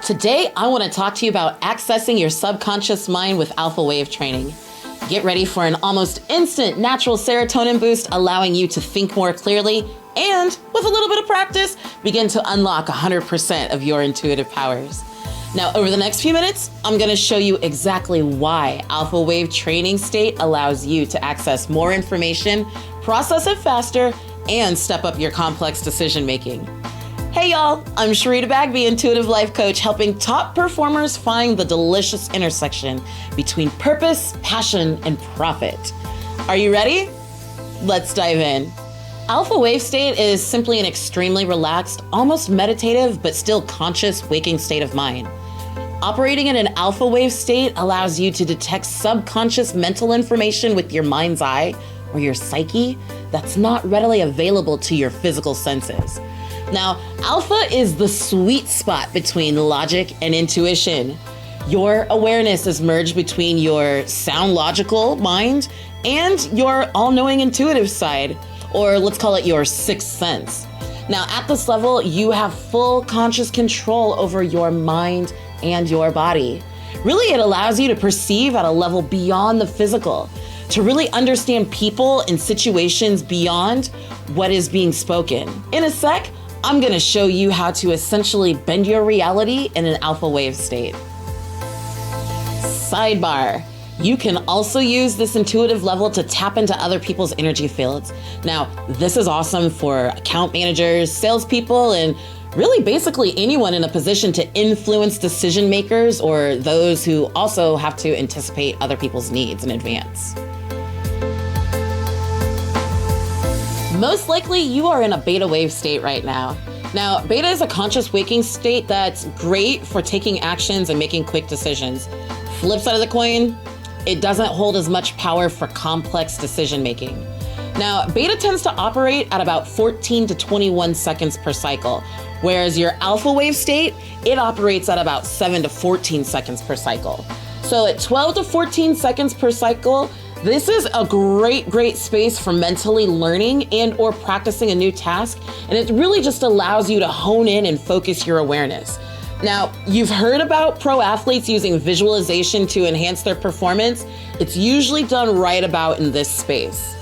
Today, I want to talk to you about accessing your subconscious mind with alpha wave training. Get ready for an almost instant natural serotonin boost, allowing you to think more clearly and, with a little bit of practice, begin to unlock 100% of your intuitive powers. Now, over the next few minutes, I'm going to show you exactly why alpha wave training state allows you to access more information, process it faster, and step up your complex decision making. Hey y'all, I'm 𝙋𝙎𝙎𝙀𝐃𝐿, Intuitive Life Coach, helping top performers find the delicious intersection between purpose, passion, and profit. Are you ready? Let's dive in. Alpha wave state is simply an extremely relaxed, almost meditative, but still conscious waking state of mind. Operating in an alpha wave state allows you to detect subconscious mental information with your mind's eye or your psyche that's not readily available to your physical senses. Now, alpha is the sweet spot between logic and intuition. Your awareness is merged between your sound logical mind and your all-knowing intuitive side, or let's call it your sixth sense. Now, at this level, you have full conscious control over your mind and your body. Really, it allows you to perceive at a level beyond the physical, to really understand people and situations beyond what is being spoken. In a sec, I'm going to show you how to essentially bend your reality in an alpha wave state. Sidebar. You can also use this intuitive level to tap into other people's energy fields. Now, this is awesome for account managers, salespeople, and really basically anyone in a position to influence decision makers or those who also have to anticipate other people's needs in advance. Most likely you are in a beta wave state right now. Now, beta is a conscious waking state that's great for taking actions and making quick decisions. Flip side of the coin, it doesn't hold as much power for complex decision making. Now, beta tends to operate at about 14 to 21 seconds per cycle, whereas your alpha wave state, it operates at about 7 to 14 seconds per cycle. So at 12 to 14 seconds per cycle, this is a great space for mentally learning and or practicing a new task, and it really just allows you to hone in and focus your awareness. Now, you've heard about pro athletes using visualization to enhance their performance. It's usually done right about in this space.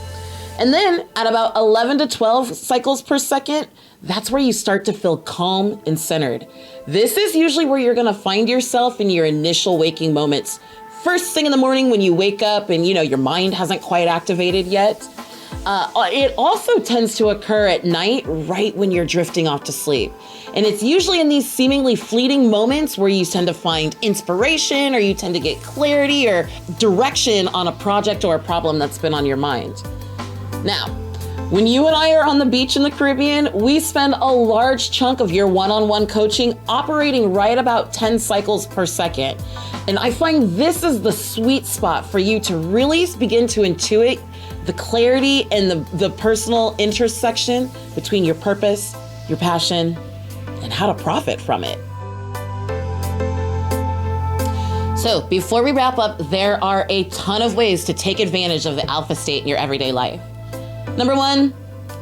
And then at about 11 to 12 cycles per second, that's where you start to feel calm and centered. This is usually where you're gonna find yourself in your initial waking moments. First thing in the morning when you wake up and your mind hasn't quite activated yet. It also tends to occur at night, right when you're drifting off to sleep. And it's usually in these seemingly fleeting moments where you tend to find inspiration or you tend to get clarity or direction on a project or a problem that's been on your mind. Now, when you and I are on the beach in the Caribbean, we spend a large chunk of your one-on-one coaching operating right about 10 cycles per second. And I find this is the sweet spot for you to really begin to intuit the clarity and the personal intersection between your purpose, your passion, and how to profit from it. So before we wrap up, there are a ton of ways to take advantage of the alpha state in your everyday life. Number one,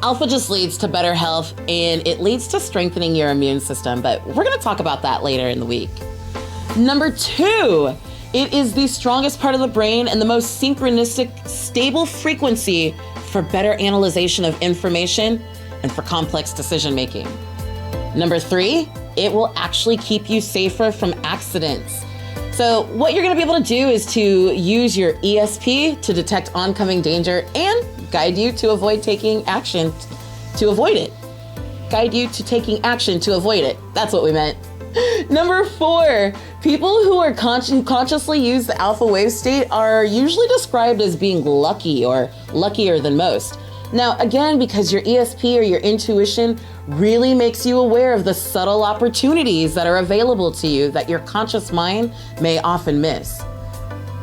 alpha just leads to better health and it leads to strengthening your immune system, but we're going to talk about that later in the week. Number two, it is the strongest part of the brain and the most synchronistic, stable frequency for better analyzation of information and for complex decision making. Number three, it will actually keep you safer from accidents. So what you're going to be able to do is to use your ESP to detect oncoming danger and guide you to avoid taking action to avoid it. Guide you to taking action to avoid it. That's what we meant. Number four, people who are consciously use the alpha wave state are usually described as being lucky or luckier than most. Now, again, because your ESP or your intuition really makes you aware of the subtle opportunities that are available to you that your conscious mind may often miss.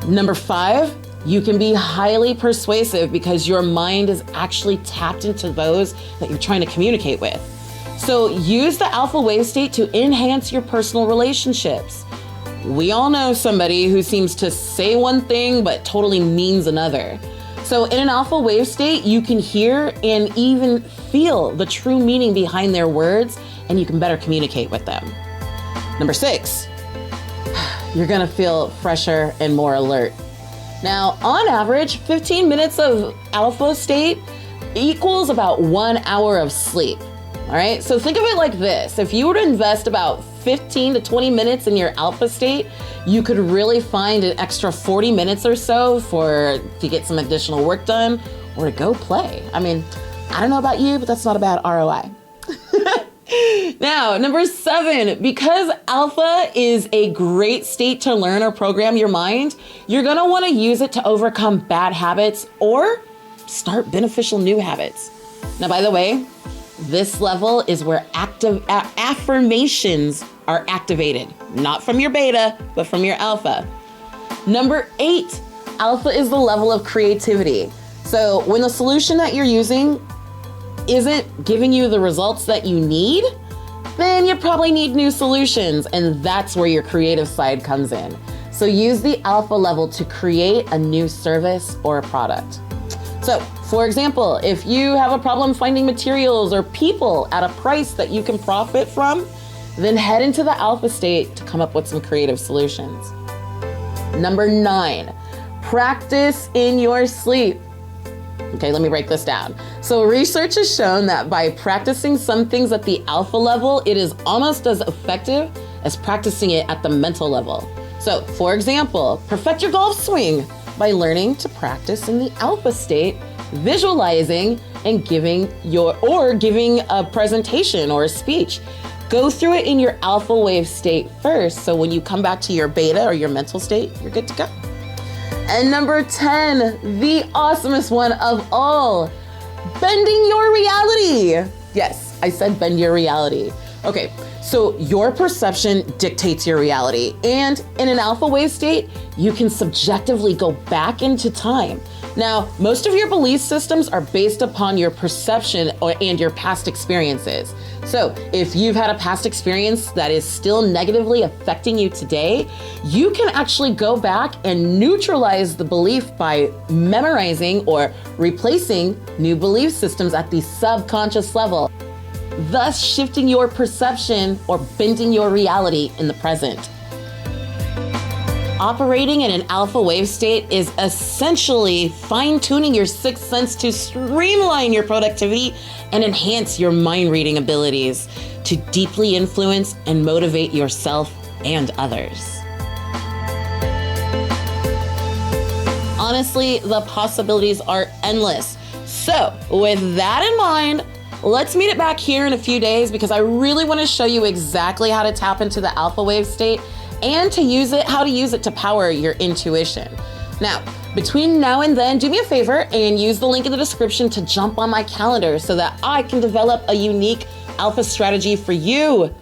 Number five, you can be highly persuasive because your mind is actually tapped into those that you're trying to communicate with. So use the alpha wave state to enhance your personal relationships. We all know somebody who seems to say one thing but totally means another. So in an alpha wave state, you can hear and even feel the true meaning behind their words, and you can better communicate with them. Number 6, you're gonna feel fresher and more alert. Now, on average, 15 minutes of alpha state equals about 1 hour of sleep. All right, so think of it like this. If you were to invest about 15 to 20 minutes in your alpha state, you could really find an extra 40 minutes or so to get some additional work done or to go play. I mean, I don't know about you, but that's not a bad ROI. Now, number 7, because alpha is a great state to learn or program your mind, you're gonna wanna use it to overcome bad habits or start beneficial new habits. Now, by the way, this level is where affirmations are activated, not from your beta, but from your alpha. Number 8, alpha is the level of creativity. So when the solution that you're using isn't giving you the results that you need, then you probably need new solutions, and that's where your creative side comes in. So use the alpha level to create a new service or a product. So, for example, if you have a problem finding materials or people at a price that you can profit from, then head into the alpha state to come up with some creative solutions. Number 9, practice in your sleep. Okay, let me break this down. So research has shown that by practicing some things at the alpha level, it is almost as effective as practicing it at the mental level. So, for example, perfect your golf swing by learning to practice in the alpha state, visualizing and giving a presentation or a speech. Go through it in your alpha wave state first, so when you come back to your beta or your mental state, you're good to go. And number 10, the awesomest one of all, bending your reality. Yes, I said bend your reality. Okay, so your perception dictates your reality. And in an alpha wave state, you can subjectively go back into time. Now, most of your belief systems are based upon your perception and your past experiences. So if you've had a past experience that is still negatively affecting you today, you can actually go back and neutralize the belief by memorizing or replacing new belief systems at the subconscious level, thus shifting your perception or bending your reality in the present. Operating in an alpha wave state is essentially fine-tuning your sixth sense to streamline your productivity and enhance your mind-reading abilities to deeply influence and motivate yourself and others. Honestly, the possibilities are endless. So, with that in mind, let's meet it back here in a few days because I really want to show you exactly how to tap into the alpha wave state and how to use it to power your intuition. Now, between now and then, do me a favor and use the link in the description to jump on my calendar so that I can develop a unique alpha strategy for you.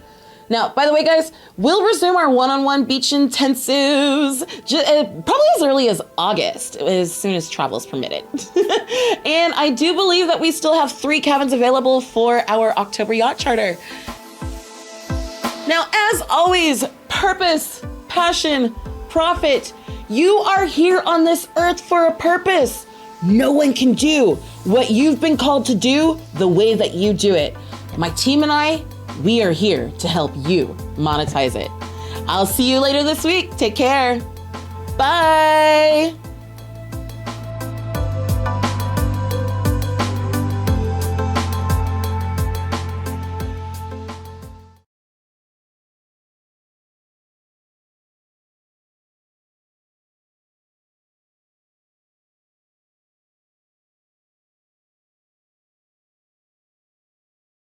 Now, by the way, guys, we'll resume our one-on-one beach intensives probably as early as August, as soon as travel is permitted. And I do believe that we still have 3 cabins available for our October yacht charter. Now, as always, purpose, passion, profit. You are here on this earth for a purpose. No one can do what you've been called to do the way that you do it. My team and I, we are here to help you monetize it. I'll see you later this week. Take care. Bye.